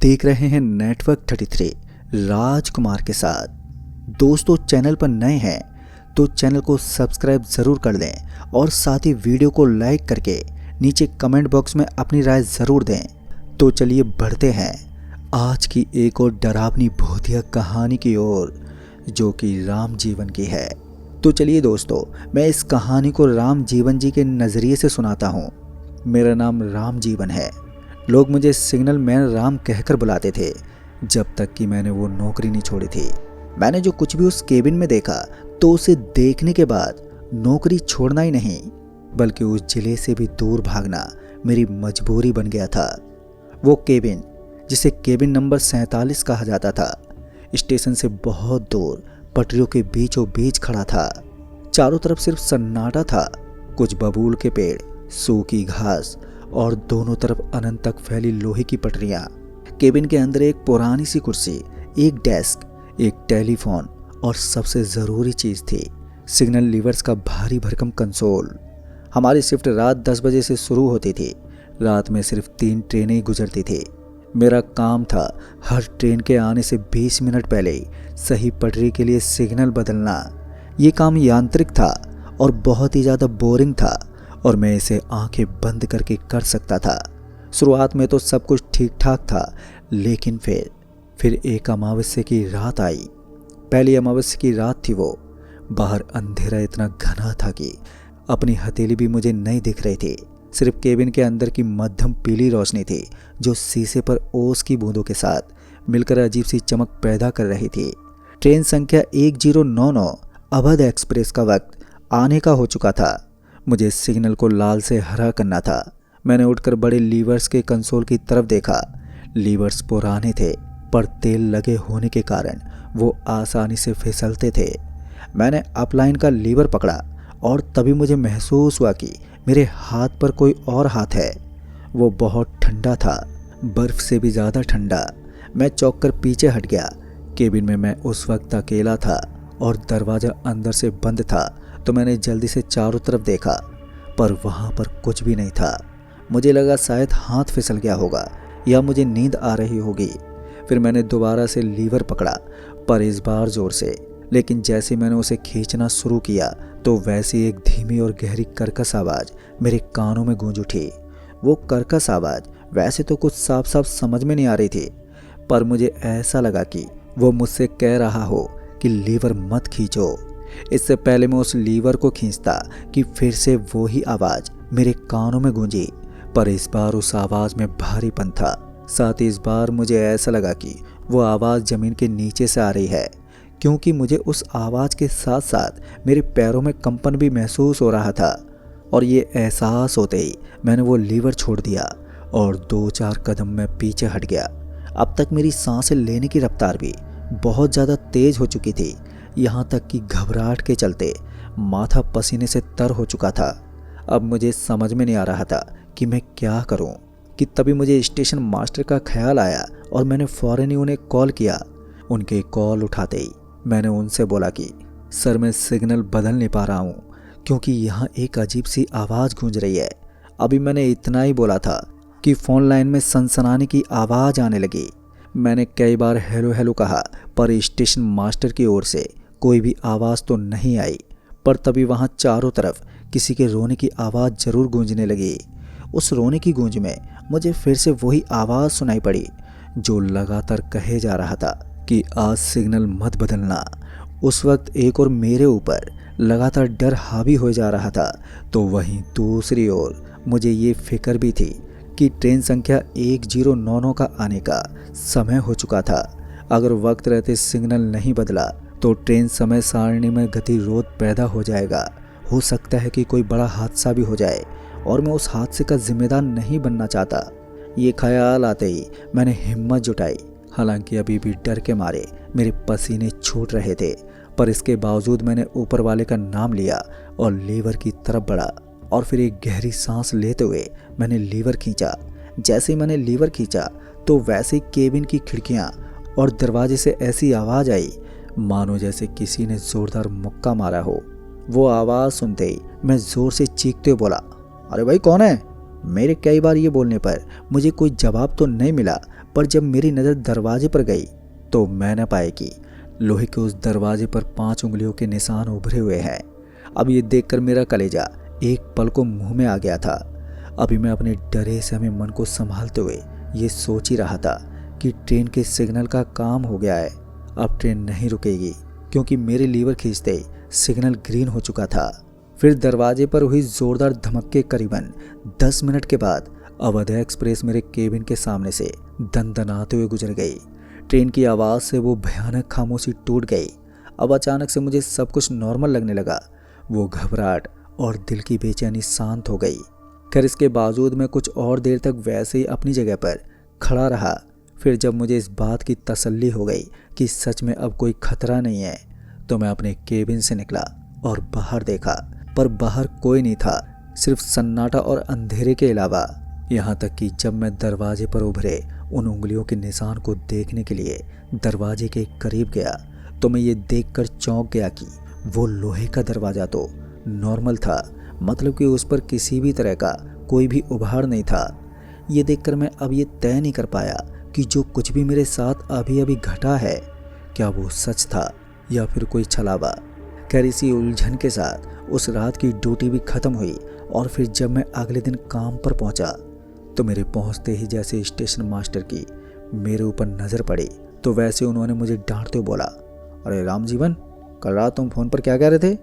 देख रहे हैं नेटवर्क 33 राजकुमार के साथ। दोस्तों, चैनल पर नए हैं तो चैनल को सब्सक्राइब ज़रूर कर दें और साथ ही वीडियो को लाइक करके नीचे कमेंट बॉक्स में अपनी राय ज़रूर दें। तो चलिए बढ़ते हैं आज की एक और डरावनी भूतिया कहानी की ओर, जो कि राम जीवन की है। तो चलिए दोस्तों, मैं इस कहानी को राम जीवन जी के नज़रिए से सुनाता हूँ। मेरा नाम राम जीवन है। लोग मुझे सिग्नल मैन राम कहकर बुलाते थे, जब तक कि मैंने वो नौकरी नहीं छोड़ी थी। मैंने जो कुछ भी उस केबिन में देखा, तो उसे देखने के बाद नौकरी छोड़ना ही नहीं, बल्कि उस जिले से भी दूर भागना मेरी मजबूरी बन गया था। वो केबिन, जिसे केबिन नंबर 47 कहा जाता था, स्टेशन से बहुत दूर पटरियों के बीचों बीच खड़ा था। चारों तरफ सिर्फ सन्नाटा था। कुछ बबूल के पेड़, सूखी घास और दोनों तरफ अनंत तक फैली लोहे की पटरियां। केबिन के अंदर एक पुरानी सी कुर्सी, एक डेस्क, एक टेलीफोन और सबसे ज़रूरी चीज़ थी सिग्नल लीवर्स का भारी भरकम कंसोल। हमारी शिफ्ट रात 10 बजे से शुरू होती थी। रात में सिर्फ 3 ट्रेनें ही गुजरती थी। मेरा काम था हर ट्रेन के आने से 20 मिनट पहले ही सही पटरी के लिए सिग्नल बदलना। ये काम यांत्रिक था और बहुत ही ज़्यादा बोरिंग था, और मैं इसे आंखें बंद करके कर सकता था। शुरुआत में तो सब कुछ ठीक ठाक था, लेकिन फिर एक अमावस्या की रात आई। पहली अमावस्या की रात थी वो। बाहर अंधेरा इतना घना था कि अपनी हथेली भी मुझे नहीं दिख रही थी। सिर्फ केबिन के अंदर की मध्यम पीली रोशनी थी, जो शीशे पर ओस की बूंदों के साथ मिलकर अजीब सी चमक पैदा कर रही थी। ट्रेन संख्या 1099 अवध एक्सप्रेस का वक्त आने का हो चुका था। मुझे सिग्नल को लाल से हरा करना था। मैंने उठकर बड़े लीवर्स के कंसोल की तरफ देखा। लीवर्स पुराने थे, पर तेल लगे होने के कारण वो आसानी से फिसलते थे। मैंने अपलाइन का लीवर पकड़ा और तभी मुझे महसूस हुआ कि मेरे हाथ पर कोई और हाथ है। वो बहुत ठंडा था, बर्फ से भी ज़्यादा ठंडा। मैं चौंक कर पीछे हट गया। केबिन में मैं उस वक्त अकेला था और दरवाज़ा अंदर से बंद था, तो मैंने जल्दी से चारों तरफ देखा, पर वहाँ पर कुछ भी नहीं था। मुझे लगा शायद हाथ फिसल गया होगा या मुझे नींद आ रही होगी। फिर मैंने दोबारा से लीवर पकड़ा, पर इस बार जोर से। लेकिन जैसे मैंने उसे खींचना शुरू किया, तो वैसी एक धीमी और गहरी कर्कश आवाज़ मेरे कानों में गूंज उठी। वो कर्कश आवाज़ वैसे तो कुछ साफ साफ समझ में नहीं आ रही थी, पर मुझे ऐसा लगा कि वो मुझसे कह रहा हो कि लीवर मत खींचो। इससे पहले मैं उस लीवर को खींचता कि फिर से वो ही आवाज़ मेरे कानों में गूंजी, पर इस बार उस आवाज़ में भारीपन था। साथ ही इस बार मुझे ऐसा लगा कि वो आवाज़ ज़मीन के नीचे से आ रही है, क्योंकि मुझे उस आवाज़ के साथ साथ मेरे पैरों में कंपन भी महसूस हो रहा था। और ये एहसास होते ही मैंने वो लीवर छोड़ दिया और 2-4 कदम में पीछे हट गया। अब तक मेरी सांसें लेने की रफ्तार भी बहुत ज़्यादा तेज़ हो चुकी थी, यहाँ तक कि घबराहट के चलते माथा पसीने से तर हो चुका था। अब मुझे समझ में नहीं आ रहा था कि मैं क्या करूं, कि तभी मुझे स्टेशन मास्टर का ख्याल आया और मैंने फ़ौरन ही उन्हें कॉल किया। उनके कॉल उठाते ही मैंने उनसे बोला कि सर, मैं सिग्नल बदल नहीं पा रहा हूँ, क्योंकि यहाँ एक अजीब सी आवाज़ गूंज रही है। अभी मैंने इतना ही बोला था कि फ़ोन लाइन में सनसनाने की आवाज़ आने लगी। मैंने कई बार हेलो हेलो कहा, पर स्टेशन मास्टर की ओर से कोई भी आवाज़ तो नहीं आई। पर तभी वहाँ चारों तरफ किसी के रोने की आवाज़ ज़रूर गूंजने लगी। उस रोने की गूंज में मुझे फिर से वही आवाज़ सुनाई पड़ी, जो लगातार कहे जा रहा था कि आज सिग्नल मत बदलना। उस वक्त एक और मेरे ऊपर लगातार डर हावी हो जा रहा था, तो वहीं दूसरी ओर मुझे ये फिक्र भी थी कि ट्रेन संख्या 1099 का आने का समय हो चुका था। अगर वक्त रहते सिग्नल नहीं बदला तो ट्रेन समय सारणी में गतिरोध पैदा हो जाएगा। हो सकता है कि कोई बड़ा हादसा भी हो जाए, और मैं उस हादसे का जिम्मेदार नहीं बनना चाहता। ये ख्याल आते ही मैंने हिम्मत जुटाई। हालांकि अभी भी डर के मारे मेरे पसीने छूट रहे थे, पर इसके बावजूद मैंने ऊपर वाले का नाम लिया और लीवर की तरफ बढ़ा। और फिर एक गहरी सांस लेते हुए मैंने लीवर खींचा। जैसे ही मैंने लीवर खींचा, तो वैसे ही केबिन की खिड़कियाँ और दरवाजे से ऐसी आवाज़ आई मानो जैसे किसी ने ज़ोरदार मुक्का मारा हो। वो आवाज़ सुनते ही मैं ज़ोर से चीखते हुए बोला, अरे भाई कौन है? मेरे कई बार ये बोलने पर मुझे कोई जवाब तो नहीं मिला, पर जब मेरी नज़र दरवाजे पर गई तो मैं न पाया कि लोहे के उस दरवाजे पर 5 उंगलियों के निशान उभरे हुए हैं। अब ये देखकर मेरा कलेजा एक पल को मुंह में आ गया था। अभी मैं अपने डरे से हमें मन को संभालते हुए ये सोच ही रहा था कि ट्रेन के सिग्नल का काम हो गया है। अब ट्रेन नहीं रुकेगी क्योंकि मेरे लीवर खींचते ही सिग्नल ग्रीन हो चुका था। फिर दरवाजे पर हुई जोरदार धमक के करीबन 10 मिनट के बाद अवध एक्सप्रेस मेरे केबिन के सामने से दनदनाते हुए गुजर गई। ट्रेन की आवाज़ से वो भयानक खामोशी टूट गई। अब अचानक से मुझे सब कुछ नॉर्मल लगने लगा। वो घबराहट और दिल की बेचैनी शांत हो गई। खैर इसके बावजूद मैं कुछ और देर तक वैसे ही अपनी जगह पर खड़ा रहा। फिर जब मुझे इस बात की तसल्ली हो गई कि सच में अब कोई खतरा नहीं है तो मैं अपने केबिन से निकला और बाहर देखा, पर बाहर कोई नहीं था, सिर्फ सन्नाटा और अंधेरे के अलावा। यहाँ तक कि जब मैं दरवाजे पर उभरे उन उंगलियों के निशान को देखने के लिए दरवाजे के करीब गया तो मैं ये देखकर चौंक गया कि वो लोहे का दरवाज़ा तो नॉर्मल था, मतलब कि उस पर किसी भी तरह का कोई भी उभार नहीं था। ये देखकर मैं अब ये तय नहीं कर पाया कि जो कुछ भी मेरे साथ अभी अभी घटा है क्या वो सच था या फिर कोई छलावा। खैर इसी उलझन के साथ उस रात की ड्यूटी भी ख़त्म हुई और फिर जब मैं अगले दिन काम पर पहुंचा तो मेरे पहुंचते ही जैसे स्टेशन मास्टर की मेरे ऊपर नज़र पड़ी तो वैसे उन्होंने मुझे डांटते बोला, अरे रामजीवन, कल रात तुम फ़ोन पर क्या कह रहे थे?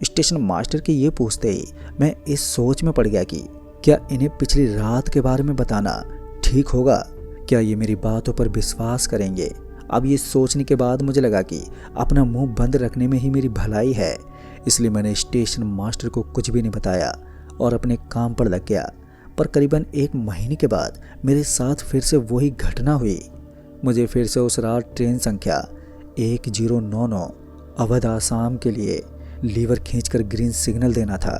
स्टेशन मास्टर के ये पूछते ही मैं इस सोच में पड़ गया कि क्या इन्हें पिछली रात के बारे में बताना ठीक होगा? क्या ये मेरी बातों पर विश्वास करेंगे? अब ये सोचने के बाद मुझे लगा कि अपना मुंह बंद रखने में ही मेरी भलाई है, इसलिए मैंने स्टेशन मास्टर को कुछ भी नहीं बताया और अपने काम पर लग गया। पर करीबन 1 महीने के बाद मेरे साथ फिर से वही घटना हुई। मुझे फिर से उस रात ट्रेन संख्या 1099 अवध आसाम के लिए लीवर खींचकर ग्रीन सिग्नल देना था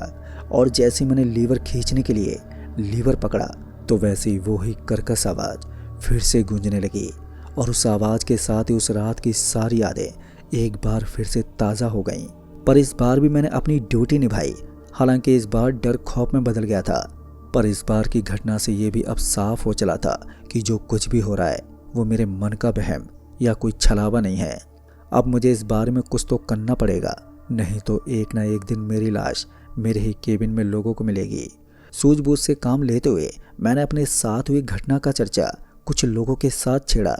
और जैसे मैंने लीवर खींचने के लिए लीवर पकड़ा तो वैसे ही वही कर्कश आवाज़ फिर से गूंजने लगी और उस आवाज़ के साथ ही उस रात की सारी यादें एक बार फिर से ताज़ा हो गईं। पर इस बार भी मैंने अपनी ड्यूटी निभाई। हालांकि इस बार डर खौफ में बदल गया था, पर इस बार की घटना से ये भी अब साफ हो चला था कि जो कुछ भी हो रहा है वो मेरे मन का वहम या कोई छलावा नहीं है। अब मुझे इस बारे में कुछ तो करना पड़ेगा, नहीं तो एक ना एक दिन मेरी लाश मेरे ही केबिन में लोगों को मिलेगी। सूझबूझ से काम लेते हुए मैंने अपने साथ हुई घटना का चर्चा कुछ लोगों के साथ छेड़ा,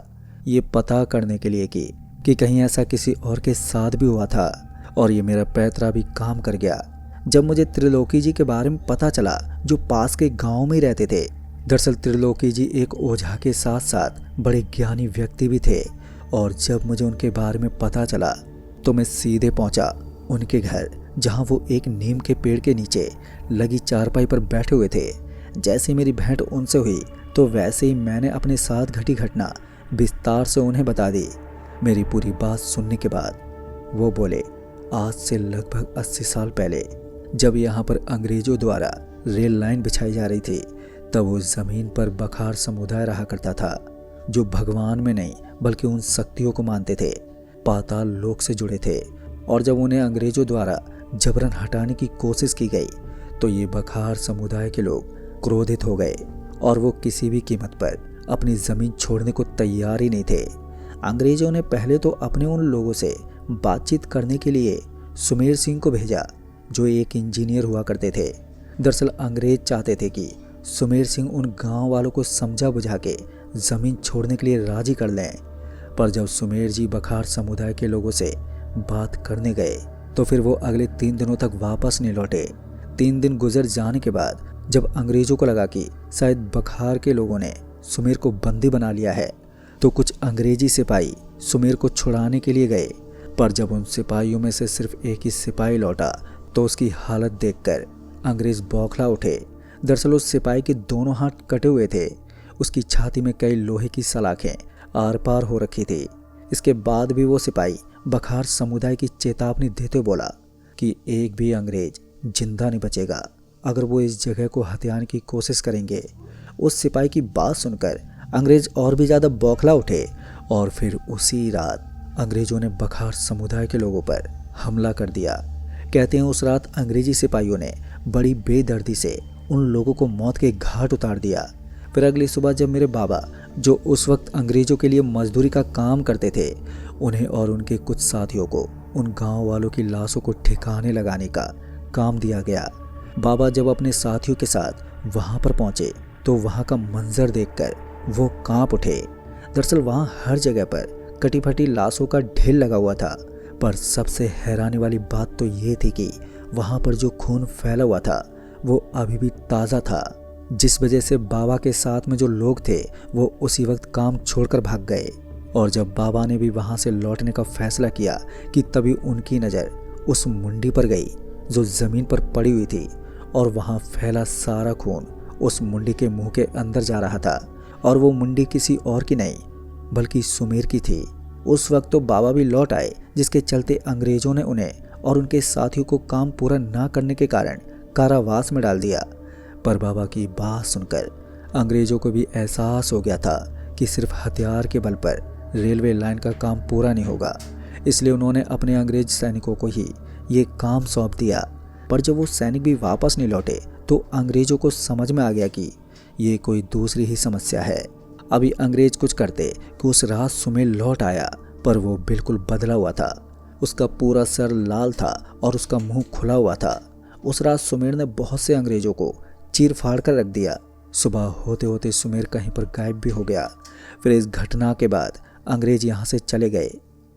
ये पता करने के लिए कि कहीं ऐसा किसी और के साथ भी हुआ था। और ये मेरा पैतरा भी काम कर गया जब मुझे त्रिलोकी जी के बारे में पता चला जो पास के गांव में ही रहते थे। दरअसल त्रिलोकी जी एक ओझा के साथ साथ बड़े ज्ञानी व्यक्ति भी थे और जब मुझे उनके बारे में पता चला तो मैं सीधे पहुंचा उनके घर, जहां वो एक नीम के पेड़ के नीचे लगी चारपाई पर बैठे हुए थे। जैसे मेरी भेंट उनसे हुई तो वैसे ही मैंने अपने साथ घटी घटना विस्तार से उन्हें बता दी। मेरी पूरी बात सुनने के बाद वो बोले, आज से लगभग 80 साल पहले जब यहाँ पर अंग्रेजों द्वारा रेल लाइन बिछाई जा रही थी तब उस ज़मीन पर बखार समुदाय रहा करता था, जो भगवान में नहीं बल्कि उन शक्तियों को मानते थे, पाताल लोक से जुड़े थे। और जब उन्हें अंग्रेजों द्वारा जबरन हटाने की कोशिश की गई तो ये बखार समुदाय के लोग क्रोधित हो गए और वो किसी भी कीमत पर अपनी ज़मीन छोड़ने को तैयार ही नहीं थे। अंग्रेजों ने पहले तो अपने उन लोगों से बातचीत करने के लिए सुमेर सिंह को भेजा, जो एक इंजीनियर हुआ करते थे। दरअसल अंग्रेज चाहते थे कि सुमेर सिंह उन गांव वालों को समझा बुझा के ज़मीन छोड़ने के लिए राजी कर लें। पर जब सुमेर जी बखार समुदाय के लोगों से बात करने गए तो फिर वो अगले 3 दिनों तक वापस नहीं लौटे। 3 दिन गुजर जाने के बाद जब अंग्रेजों को लगा कि शायद बखार के लोगों ने सुमेर को बंदी बना लिया है तो कुछ अंग्रेजी सिपाही सुमेर को छुड़ाने के लिए गए। पर जब उन सिपाहियों में से सिर्फ एक ही सिपाही लौटा तो उसकी हालत देखकर अंग्रेज बौखला उठे। दरअसल उस सिपाही के दोनों हाथ कटे हुए थे, उसकी छाती में कई लोहे की सलाखें आर पार हो रखी थी। इसके बाद भी वो सिपाही बखार समुदाय की चेतावनी देते बोला कि एक भी अंग्रेज जिंदा नहीं बचेगा अगर वो इस जगह को हथियाने की कोशिश करेंगे। उस सिपाही की बात सुनकर अंग्रेज और भी ज़्यादा बौखला उठे और फिर उसी रात अंग्रेजों ने बखार समुदाय के लोगों पर हमला कर दिया। कहते हैं उस रात अंग्रेजी सिपाहियों ने बड़ी बेदर्दी से उन लोगों को मौत के घाट उतार दिया। फिर अगली सुबह जब मेरे बाबा जो उस वक्त अंग्रेजों के लिए मजदूरी का काम करते थे, उन्हें और उनके कुछ साथियों को उन गांव वालों की लाशों को ठिकाने लगाने का काम दिया गया। बाबा जब अपने साथियों के साथ वहां पर पहुंचे तो वहां का मंजर देखकर वो कांप उठे। दरअसल वहां हर जगह पर कटी फटी लाशों का ढेर लगा हुआ था, पर सबसे हैरानी वाली बात तो ये थी कि वहां पर जो खून फैला हुआ था वो अभी भी ताज़ा था, जिस वजह से बाबा के साथ में जो लोग थे वो उसी वक्त काम छोड़कर भाग गए। और जब बाबा ने भी वहां से लौटने का फैसला किया कि तभी उनकी नज़र उस मुंडी पर गई जो ज़मीन पर पड़ी हुई थी, और वहां फैला सारा खून उस मुंडी के मुंह के अंदर जा रहा था। और वो मुंडी किसी और की नहीं बल्कि सुमेर की थी। उस वक्त तो बाबा भी लौट आए, जिसके चलते अंग्रेजों ने उन्हें और उनके साथियों को काम पूरा ना करने के कारण कारावास में डाल दिया। पर बाबा की बात सुनकर अंग्रेजों को भी एहसास हो गया था कि सिर्फ हथियार के बल पर रेलवे लाइन का काम पूरा नहीं होगा, इसलिए उन्होंने अपने अंग्रेज सैनिकों को ही ये काम सौंप दिया। पर जब वो सैनिक भी वापस नहीं लौटे तो अंग्रेजों को समझ में आ गया कि ये कोई दूसरी ही समस्या है। अभी अंग्रेज कुछ करते कि उस रात सुमेर लौट आया, पर वो बिल्कुल बदला हुआ था। उसका पूरा सर लाल था और उसका मुंह खुला हुआ था। उस रात सुमेर ने बहुत से अंग्रेजों को चीर फाड़ कर रख दिया। सुबह होते होते सुमेर कहीं पर गायब भी हो गया। फिर इस घटना के बाद अंग्रेज यहाँ से चले गए,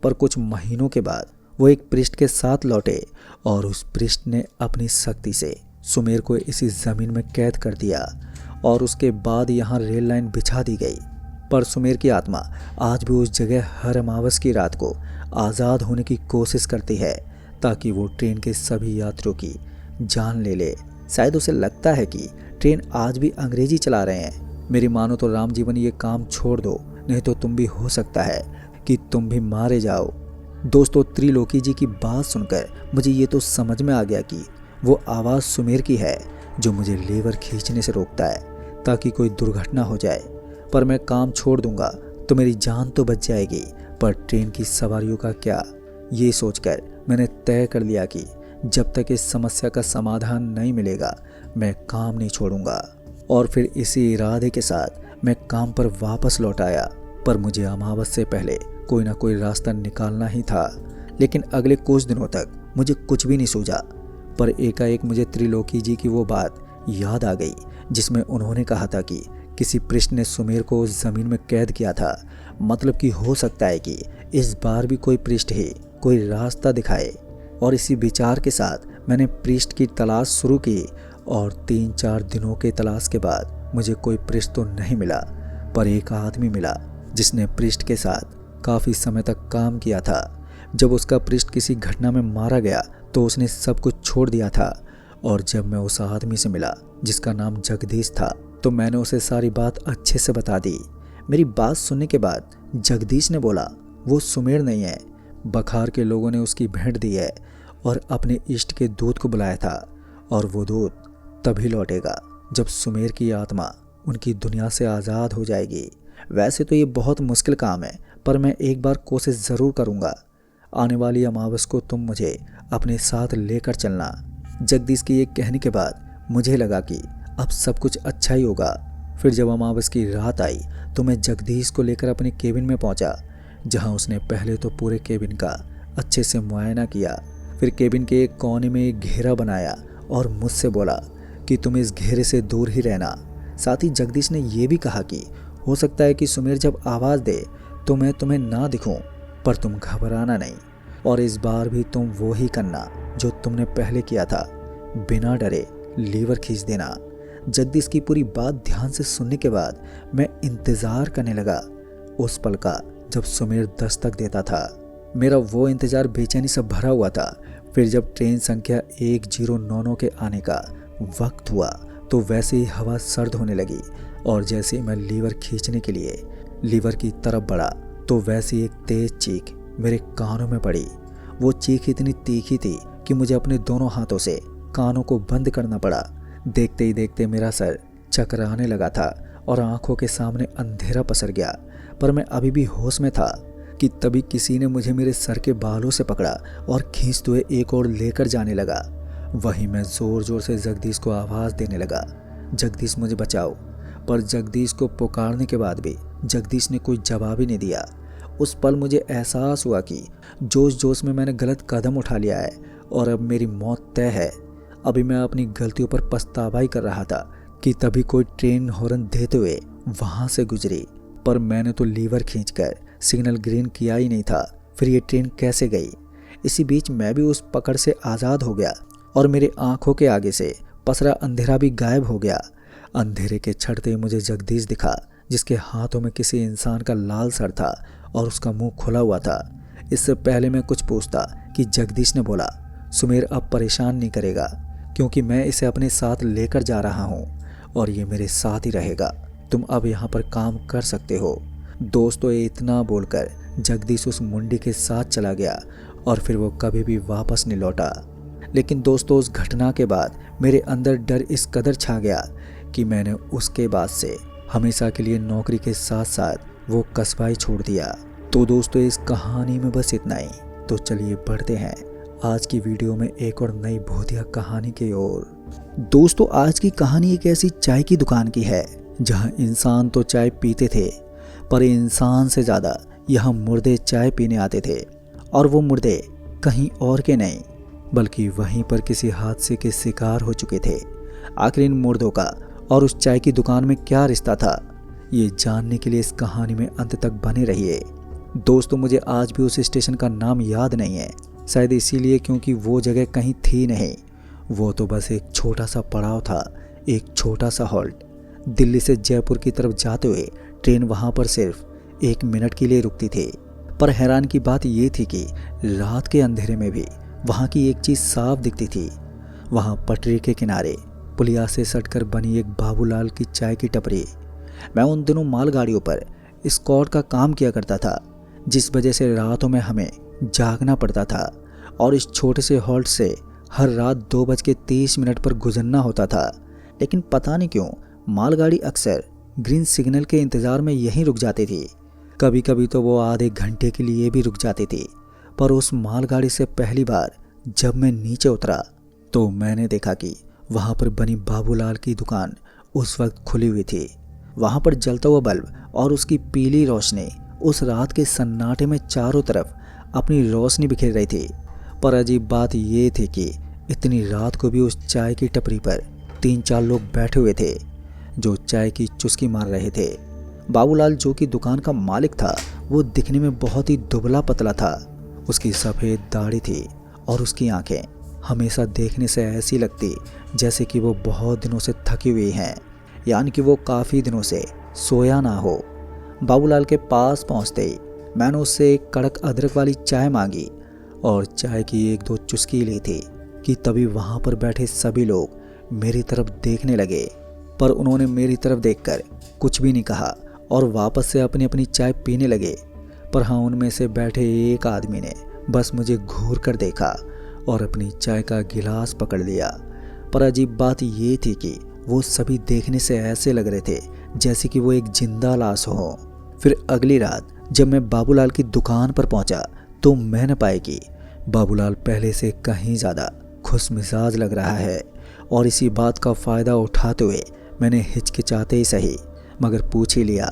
पर कुछ महीनों के बाद वो एक पृष्ठ के साथ लौटे और उस पृष्ठ ने अपनी शक्ति से सुमेर को इसी ज़मीन में कैद कर दिया और उसके बाद यहाँ रेल लाइन बिछा दी गई। पर सुमेर की आत्मा आज भी उस जगह हर अमावस की रात को आज़ाद होने की कोशिश करती है, ताकि वो ट्रेन के सभी यात्रियों की जान ले ले। शायद उसे लगता है कि ट्रेन आज भी अंग्रेजी चला रहे हैं। मेरी मानो तो राम जीवन ये काम छोड़ दो, नहीं तो तुम भी हो सकता है कि तुम भी मारे जाओ। दोस्तों, त्रिलोकी जी की बात सुनकर मुझे ये तो समझ में आ गया कि वो आवाज़ सुमेर की है जो मुझे लीवर खींचने से रोकता है ताकि कोई दुर्घटना हो जाए। पर मैं काम छोड़ दूंगा तो मेरी जान तो बच जाएगी, पर ट्रेन की सवारियों का क्या? ये सोचकर मैंने तय कर लिया कि जब तक इस समस्या का समाधान नहीं मिलेगा मैं काम नहीं छोड़ूंगा। और फिर इसी इरादे के साथ मैं काम पर वापस लौट आया। पर मुझे अमावस से पहले कोई ना कोई रास्ता निकालना ही था। लेकिन अगले कुछ दिनों तक मुझे कुछ भी नहीं सूझा। पर एकाएक मुझे त्रिलोकी जी की वो बात याद आ गई जिसमें उन्होंने कहा था कि किसी पृष्ठ ने सुमेर को उस ज़मीन में कैद किया था। मतलब कि हो सकता है कि इस बार भी कोई पृष्ठ ही कोई रास्ता दिखाए। और इसी विचार के साथ मैंने पृष्ठ की तलाश शुरू की और 3-4 दिनों के तलाश के बाद मुझे कोई पृष्ठ तो नहीं मिला, पर एक आदमी मिला जिसने पृष्ठ के साथ काफ़ी समय तक काम किया था। जब उसका पृष्ठ किसी घटना में मारा गया तो उसने सब कुछ छोड़ दिया था। और जब मैं उस आदमी से मिला जिसका नाम जगदीश था तो मैंने उसे सारी बात अच्छे से बता दी। मेरी बात सुनने के बाद जगदीश ने बोला, वो सुमेर नहीं है, बखार के लोगों ने उसकी भेंट दी है और अपने इष्ट के दूत को बुलाया था, और वो दूत तभी लौटेगा जब सुमेर की आत्मा उनकी दुनिया से आज़ाद हो जाएगी। वैसे तो ये बहुत मुश्किल काम है, पर मैं एक बार कोशिश ज़रूर करूँगा। आने वाली अमावस को तुम मुझे अपने साथ लेकर चलना। जगदीश के ये कहने के बाद मुझे लगा कि अब सब कुछ अच्छा ही होगा। फिर जब अमावस की रात आई तो मैं जगदीश को लेकर अपने केबिन में पहुंचा, जहां उसने पहले तो पूरे केबिन का अच्छे से मुआयना किया। फिर केबिन के एक कोने में एक घेरा बनाया और मुझसे बोला कि तुम इस घेरे से दूर ही रहना। साथ ही जगदीश ने यह भी कहा कि हो सकता है कि सुमेर जब आवाज़ दे तो मैं तुम्हें ना दिखूं, पर तुम घबराना नहीं, और इस बार भी तुम वो ही करना जो तुमने पहले किया था, बिना डरे लीवर खींच देना। जगदीश की पूरी बात ध्यान से सुनने के बाद मैं इंतज़ार करने लगा उस पल का जब सुमेर दस्तक देता था। मेरा वो इंतज़ार बेचैनी से भरा हुआ था। फिर जब ट्रेन संख्या 1099 के आने का वक्त हुआ तो वैसे ही हवा सर्द होने लगी, और जैसे ही मैं लीवर खींचने के लिए लीवर की तरफ बढ़ा तो वैसे एक तेज चीख मेरे कानों में पड़ी। वो चीख इतनी तीखी थी कि मुझे अपने दोनों हाथों से कानों को बंद करना पड़ा। देखते ही देखते मेरा सर चकराने लगा था और आंखों के सामने अंधेरा पसर गया। पर मैं अभी भी होश में था कि तभी किसी ने मुझे मेरे सर के बालों से पकड़ा और खींचते हुए एक ओर लेकर जाने लगा। वहीं मैं ज़ोर ज़ोर से जगदीश को आवाज़ देने लगा, जगदीश मुझे बचाओ। पर जगदीश को पुकारने के बाद भी जगदीश ने कोई जवाब ही नहीं दिया। उस पल मुझे एहसास हुआ कि जोश जोश में मैंने गलत कदम उठा लिया है और अब मेरी मौत तय है। अभी मैं अपनी गलतियों पर पछतावा ही कर रहा था कि तभी कोई ट्रेन हॉर्न देते हुए वहां से गुजरी, पर मैंने तो लीवर खींचकर सिग्नल ग्रीन किया ही नहीं था। फिर ये ट्रेन कैसे गई? इसी बीच मैं भी उस पकड़ से आज़ाद हो गया और मेरे आंखों के आगे से पसरा अंधेरा भी गायब हो गया। अंधेरे के छड़ते मुझे जगदीश दिखा, जिसके हाथों में किसी इंसान का लाल सर था और उसका मुंह खुला हुआ था। इससे पहले मैं कुछ पूछता कि जगदीश ने बोला, सुमेर अब परेशान नहीं करेगा क्योंकि मैं इसे अपने साथ लेकर जा रहा हूँ और ये मेरे साथ ही रहेगा। तुम अब यहाँ पर काम कर सकते हो। दोस्तों, ये इतना बोलकर जगदीश उस मुंडी के साथ चला गया और फिर वो कभी भी वापस नहीं लौटा। लेकिन दोस्तों, उस घटना के बाद मेरे अंदर डर इस कदर छा गया कि मैंने उसके बाद से हमेशा के लिए नौकरी के साथ साथ वो कस्बा ही छोड़ दिया। तो दोस्तों, इस कहानी में बस इतना ही। तो चलिए बढ़ते हैं आज की वीडियो में एक और नई भूतिया कहानी की ओर। दोस्तों, आज की कहानी एक ऐसी चाय की दुकान की है जहां इंसान तो चाय पीते थे, पर इंसान से ज़्यादा यहाँ मुर्दे चाय पीने आते थे। और वो मुर्दे कहीं और के नहीं बल्कि वहीं पर किसी हादसे के शिकार हो चुके थे। आखिर इन मुर्दों का और उस चाय की दुकान में क्या रिश्ता था, ये जानने के लिए इस कहानी में अंत तक बने रहिए। दोस्तों, मुझे आज भी उस स्टेशन का नाम याद नहीं है, शायद इसीलिए क्योंकि वो जगह कहीं थी नहीं। वो तो बस एक छोटा सा पड़ाव था, एक छोटा सा हॉल्ट। दिल्ली से जयपुर की तरफ जाते हुए ट्रेन वहाँ पर सिर्फ 1 मिनट के लिए रुकती थी। पर हैरान की बात ये थी कि रात के अंधेरे में भी वहाँ की एक चीज़ साफ दिखती थी। वहाँ पटरी के किनारे पुलिया से सटकर बनी एक बाबूलाल की चाय की टपरी। मैं उन दिनों मालगाड़ियों पर स्कॉट का काम किया करता था, जिस वजह से रातों में हमें जागना पड़ता था और इस छोटे से हॉल्ट से हर रात 2:30 पर गुजरना होता था। लेकिन पता नहीं क्यों मालगाड़ी अक्सर ग्रीन सिग्नल के इंतज़ार में यहीं रुक जाती थी। कभी कभी तो वो आधे घंटे के लिए भी रुक जाती थी। पर उस मालगाड़ी से पहली बार जब मैं नीचे उतरा तो मैंने देखा कि वहाँ पर बनी बाबूलाल की दुकान उस वक्त खुली हुई थी। वहाँ पर जलता हुआ बल्ब और उसकी पीली रोशनी उस रात के सन्नाटे में चारों तरफ अपनी रोशनी बिखेर रही थी। पर अजीब बात ये थी कि इतनी रात को भी उस चाय की टपरी पर 3-4 लोग बैठे हुए थे जो चाय की चुस्की मार रहे थे। बाबूलाल, जो कि दुकान का मालिक था, वो दिखने में बहुत ही दुबला पतला था। उसकी सफ़ेद दाढ़ी थी और उसकी आंखें हमेशा देखने से ऐसी लगती जैसे कि वो बहुत दिनों से थकी हुई हैं, यानी कि वो काफ़ी दिनों से सोया ना हो। बाबूलाल के पास पहुंचते ही मैंने उससे एक कड़क अदरक वाली चाय मांगी और चाय की 1-2 चुस्की ली थी कि तभी वहाँ पर बैठे सभी लोग मेरी तरफ देखने लगे। पर उन्होंने मेरी तरफ देखकर कुछ भी नहीं कहा और वापस से अपनी अपनी चाय पीने लगे। पर हाँ, उनमें से बैठे एक आदमी ने बस मुझे घूर कर देखा और अपनी चाय का गिलास पकड़ लिया। पर अजीब बात ये थी कि वो सभी देखने से ऐसे लग रहे थे जैसे कि वो एक जिंदा लाश हो। फिर अगली रात जब मैं बाबूलाल की दुकान पर पहुंचा तो मैंने पाया कि बाबूलाल पहले से कहीं ज़्यादा खुश मिजाज लग रहा है। और इसी बात का फ़ायदा उठाते हुए मैंने हिचकिचाते ही सही मगर पूछ ही लिया,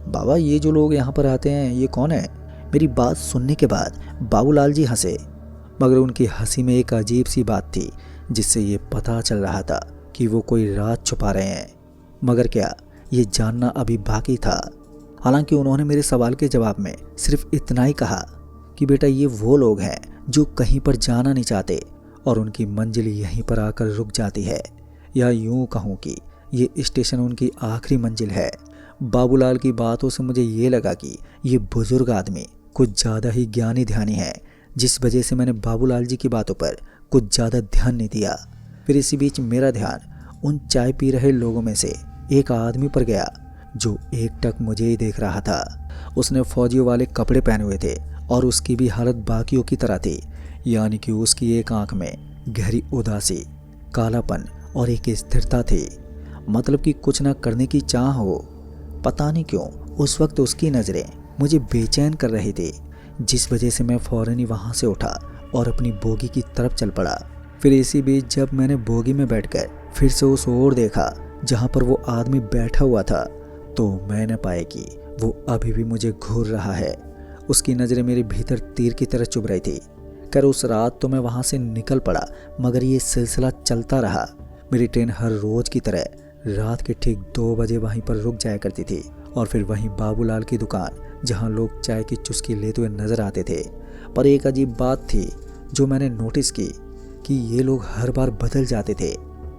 बाबा, ये जो लोग यहाँ पर आते हैं ये कौन है? मेरी बात सुनने के बाद बाबूलाल जी हंसे, मगर उनकी हंसी में एक अजीब सी बात थी जिससे ये पता चल रहा था कि वो कोई राज छुपा रहे हैं। मगर क्या ये जानना अभी बाकी था। हालांकि उन्होंने मेरे सवाल के जवाब में सिर्फ इतना ही कहा कि बेटा, ये वो लोग हैं जो कहीं पर जाना नहीं चाहते और उनकी मंजिल यहीं पर आकर रुक जाती है, या यूं कहूँ कि ये स्टेशन उनकी आखिरी मंजिल है। बाबूलाल की बातों से मुझे ये लगा कि ये बुजुर्ग आदमी कुछ ज़्यादा ही ज्ञानी ध्यानी है, जिस वजह से मैंने बाबूलाल जी की बातों पर कुछ ज़्यादा ध्यान नहीं दिया। फिर इसी बीच मेरा ध्यान उन चाय पी रहे लोगों में से एक आदमी पर गया जो एकटक मुझे ही देख रहा था। उसने फौजियों वाले कपड़े पहने हुए थे और उसकी भी हालत बाकियों की तरह थी, यानी कि उसकी एक आंख में गहरी उदासी, कालापन और एक स्थिरता थी, मतलब कि कुछ न करने की चाह हो। पता नहीं क्यों उस वक्त उसकी नज़रें मुझे बेचैन कर रही थी, जिस वजह से मैं फ़ौरन ही वहाँ से उठा और अपनी बोगी की तरफ चल पड़ा। फिर इसी बीच जब मैंने बोगी में बैठकर फिर से उस ओर देखा जहाँ पर वो आदमी बैठा हुआ था तो मैंने पाया कि वो अभी भी मुझे घूर रहा है। उसकी नज़रें मेरे भीतर तीर की तरह चुभ रही थी। खैर उस रात तो मैं वहाँ से निकल पड़ा, मगर ये सिलसिला चलता रहा। मेरी ट्रेन हर रोज़ की तरह रात के ठीक 2 बजे वहीं पर रुक जाया करती थी और फिर वहीं बाबूलाल की दुकान, जहाँ लोग चाय की चुस्की लेते हुए नजर आते थे। पर एक अजीब बात थी जो मैंने नोटिस की कि ये लोग हर बार बदल जाते थे।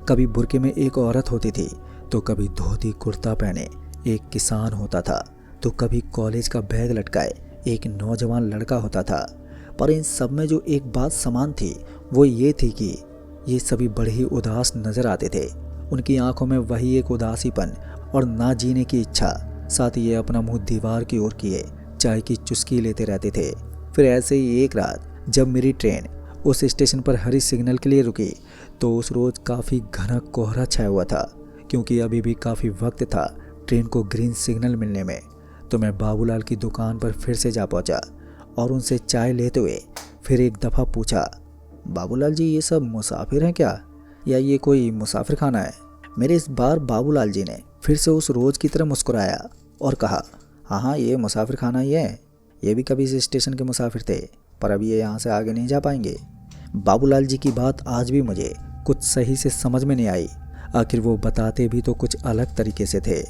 कभी बुर्के में एक औरत होती थी, तो कभी धोती कुर्ता पहने एक किसान होता था, तो कभी कॉलेज का बैग लटकाए एक नौजवान लड़का होता था। पर इन सब में जो एक बात समान थी वो ये थी कि ये सभी बड़े ही उदास नजर आते थे। उनकी आंखों में वही एक उदासीपन और ना जीने की इच्छा, साथ ही ये अपना मुंह दीवार की ओर किए चाय की चुस्की लेते रहते थे। फिर ऐसे ही एक रात जब मेरी ट्रेन उस स्टेशन पर हरी सिग्नल के लिए रुकी, तो उस रोज़ काफ़ी घना कोहरा छाया हुआ था, क्योंकि अभी भी काफ़ी वक्त था ट्रेन को ग्रीन सिग्नल मिलने में। तो मैं बाबूलाल की दुकान पर फिर से जा पहुंचा और उनसे चाय लेते हुए फिर एक दफ़ा पूछा, बाबूलाल जी ये सब मुसाफिर हैं क्या, या ये कोई मुसाफिर खाना है? मेरे इस बार बाबूलाल जी ने फिर से उस रोज़ की तरह मुस्कुराया और कहा, हाँ ये मुसाफिर खाना ही है। ये भी कभी इस स्टेशन के मुसाफिर थे, पर अभी ये यहाँ से आगे नहीं जा पाएंगे। बाबूलाल जी की बात आज भी मुझे कुछ सही से समझ में नहीं आई। आखिर वो बताते भी तो कुछ अलग तरीके से थे।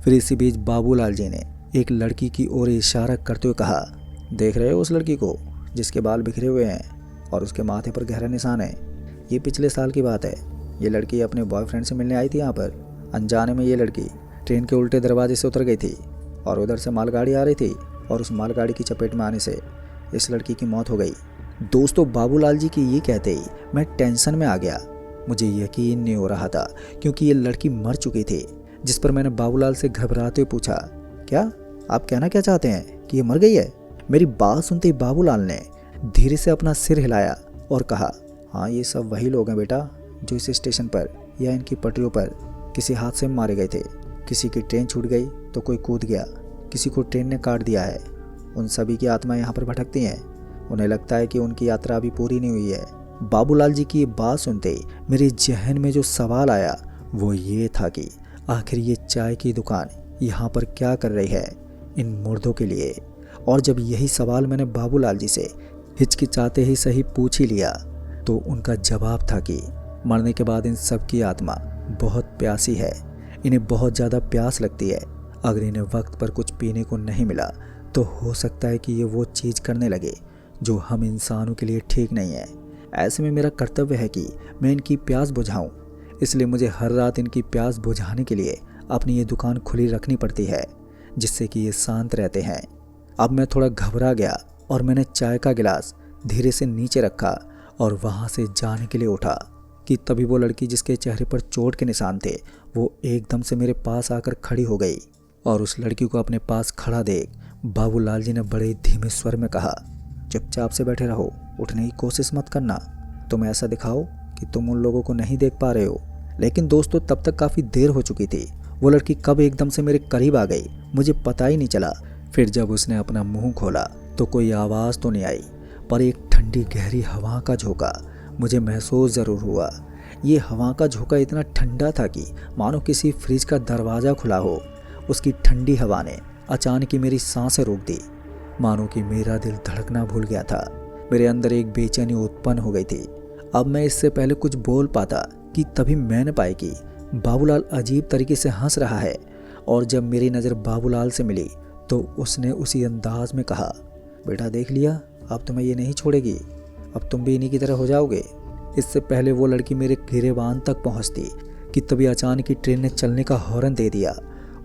फिर इसी बीच बाबूलाल जी ने एक लड़की की ओर इशारा करते हुए कहा, देख रहे हो उस लड़की को जिसके बाल बिखरे हुए हैं और उसके माथे पर गहरा निशान है? ये पिछले साल की बात है। ये लड़की अपने बॉयफ्रेंड से मिलने आई थी यहाँ पर। अनजाने में ये लड़की ट्रेन के उल्टे दरवाजे से उतर गई थी और उधर से मालगाड़ी आ रही थी और उस मालगाड़ी की चपेट में आने से इस लड़की की मौत हो गई। दोस्तों बाबूलाल जी की ये कहते ही मैं टेंशन में आ गया। मुझे यकीन नहीं हो रहा था, क्योंकि ये लड़की मर चुकी थी। जिस पर मैंने बाबूलाल से घबराते हुए पूछा, क्या आप कहना क्या चाहते हैं कि ये मर गई है? मेरी बात सुनते ही बाबूलाल ने धीरे से अपना सिर हिलाया और कहा, हाँ ये सब वही लोग हैं बेटा जो इस स्टेशन पर या इनकी पटरियों पर किसी हादसे में मारे गए थे। किसी की ट्रेन छूट गई तो कोई कूद गया, किसी को ट्रेन ने काट दिया है। उन सभी की आत्माएं यहाँ पर भटकती हैं। उन्हें लगता है कि उनकी यात्रा अभी पूरी नहीं हुई है। बाबूलाल जी की ये बात सुनते ही मेरे जहन में जो सवाल आया वो ये था कि आखिर ये चाय की दुकान यहाँ पर क्या कर रही है इन मुर्दों के लिए। और जब यही सवाल मैंने बाबूलाल जी से हिचकिचाते ही सही पूछ ही लिया, तो उनका जवाब था कि मरने के बाद इन सब की आत्मा बहुत प्यासी है। इन्हें बहुत ज़्यादा प्यास लगती है। अगर इन्हें वक्त पर कुछ पीने को नहीं मिला तो हो सकता है कि ये वो चीज़ करने लगे जो हम इंसानों के लिए ठीक नहीं है। ऐसे में मेरा कर्तव्य है कि मैं इनकी प्यास बुझाऊं। इसलिए मुझे हर रात इनकी प्यास बुझाने के लिए अपनी ये दुकान खुली रखनी पड़ती है, जिससे कि ये शांत रहते हैं। अब मैं थोड़ा घबरा गया और मैंने चाय का गिलास धीरे से नीचे रखा और वहाँ से जाने के लिए उठा कि तभी वो लड़की जिसके चेहरे पर चोट के निशान थे वो एकदम से मेरे पास आकर खड़ी हो गई। और उस लड़की को अपने पास खड़ा देख बाबूलाल जी ने बड़े धीमे स्वर में कहा, चुपचाप से बैठे रहो, उठने की कोशिश मत करना। तुम ऐसा दिखाओ कि तुम उन लोगों को नहीं देख पा रहे हो। लेकिन दोस्तों तब तक काफ़ी देर हो चुकी थी। वो लड़की कब एकदम से मेरे करीब आ गई मुझे पता ही नहीं चला। फिर जब उसने अपना मुंह खोला तो कोई आवाज़ तो नहीं आई, पर एक ठंडी गहरी हवा का झोंका मुझे महसूस ज़रूर हुआ। ये हवा का झोंका इतना ठंडा था कि मानो किसी फ्रिज का दरवाज़ा खुला हो। उसकी ठंडी हवा ने अचानक ही मेरी सांसें रोक दी, मानो कि मेरा दिल धड़कना भूल गया था। मेरे अंदर एक बेचैनी उत्पन्न हो गई थी। अब मैं इससे पहले कुछ बोल पाता कि तभी मैंने पाया कि बाबूलाल अजीब तरीके से हंस रहा है। और जब मेरी नज़र बाबूलाल से मिली तो उसने उसी अंदाज में कहा, बेटा देख लिया, अब तुम्हें ये नहीं छोड़ेगी, अब तुम भी इन्हीं की तरह हो जाओगे। इससे पहले वो लड़की मेरे गिरेबान तक पहुंचती कि तभी अचानक ही ट्रेन ने चलने का हॉर्न दे दिया।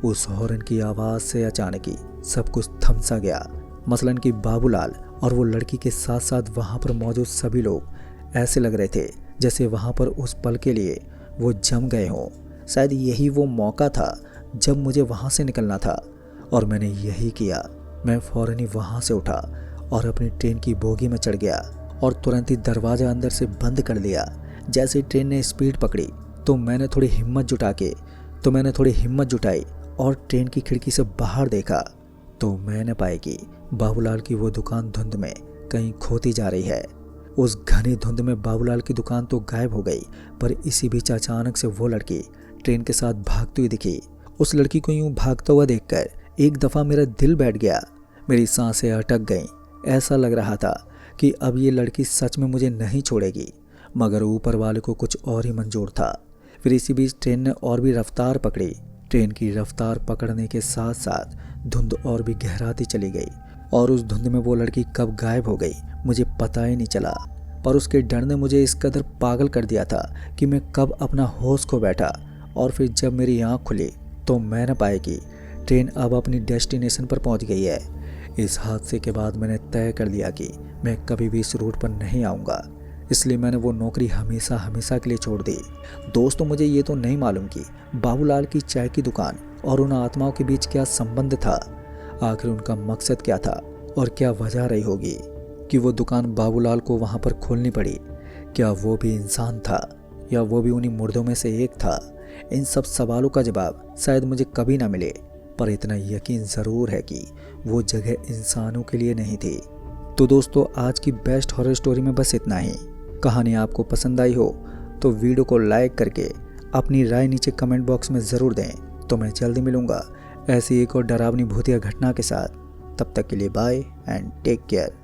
उस हॉर्न की आवाज़ से अचानक ही सब कुछ थम सा गया। मसलन कि बाबूलाल और वो लड़की के साथ साथ वहाँ पर मौजूद सभी लोग ऐसे लग रहे थे जैसे वहाँ पर उस पल के लिए वो जम गए हों। शायद यही वो मौका था जब मुझे वहाँ से निकलना था, और मैंने यही किया। मैं फ़ौरन ही वहाँ से उठा और अपनी ट्रेन की बोगी में चढ़ गया और तुरंत ही दरवाज़ा अंदर से बंद कर लिया। जैसे ही ट्रेन ने स्पीड पकड़ी तो मैंने थोड़ी हिम्मत जुटाई और ट्रेन की खिड़की से बाहर देखा तो मैंने पाया कि बाबूलाल की वो दुकान धुंध में कहीं खोती जा रही है। उस घनी धुंध में बाबूलाल की दुकान तो गायब हो गई, पर इसी बीच अचानक से वो लड़की ट्रेन के साथ भागती हुई दिखी। उस लड़की को यूं भागता हुआ देखकर एक दफ़ा मेरा दिल बैठ गया, मेरी सांसें अटक गईं। ऐसा लग रहा था कि अब ये लड़की सच में मुझे नहीं छोड़ेगी, मगर ऊपर वाले को कुछ और ही मंजूर था। फिर इसी बीच ट्रेन ने और भी रफ्तार पकड़ी। ट्रेन की रफ्तार पकड़ने के साथ साथ धुंध और भी गहराती चली गई और उस धुंध में वो लड़की कब गायब हो गई मुझे पता ही नहीं चला। पर उसके डर ने मुझे इस कदर पागल कर दिया था कि मैं कब अपना होश खो बैठा। और फिर जब मेरी आँख खुली तो मैं न पाई कि ट्रेन अब अपनी डेस्टिनेशन पर पहुंच गई है। इस हादसे के बाद मैंने तय कर लिया कि मैं कभी भी इस रूट पर नहीं आऊँगा, इसलिए मैंने वो नौकरी हमेशा हमेशा के लिए छोड़ दी। दोस्तों, मुझे ये तो नहीं मालूम कि बाबूलाल की चाय की दुकान और उन आत्माओं के बीच क्या संबंध था। आखिर उनका मकसद क्या था और क्या वजह रही होगी कि वो दुकान बाबूलाल को वहाँ पर खोलनी पड़ी। क्या वो भी इंसान था या वो भी उन्हीं मुर्दों में से एक था? इन सब सवालों का जवाब शायद मुझे कभी ना मिले, पर इतना यकीन ज़रूर है कि वो जगह इंसानों के लिए नहीं थी। तो दोस्तों, आज की बेस्ट हॉरर स्टोरी में बस इतना ही। कहानी आपको पसंद आई हो तो वीडियो को लाइक करके अपनी राय नीचे कमेंट बॉक्स में ज़रूर दें। तो मैं जल्दी मिलूँगा ऐसी एक और डरावनी भूतिया घटना के साथ। तब तक के लिए बाय एंड टेक केयर।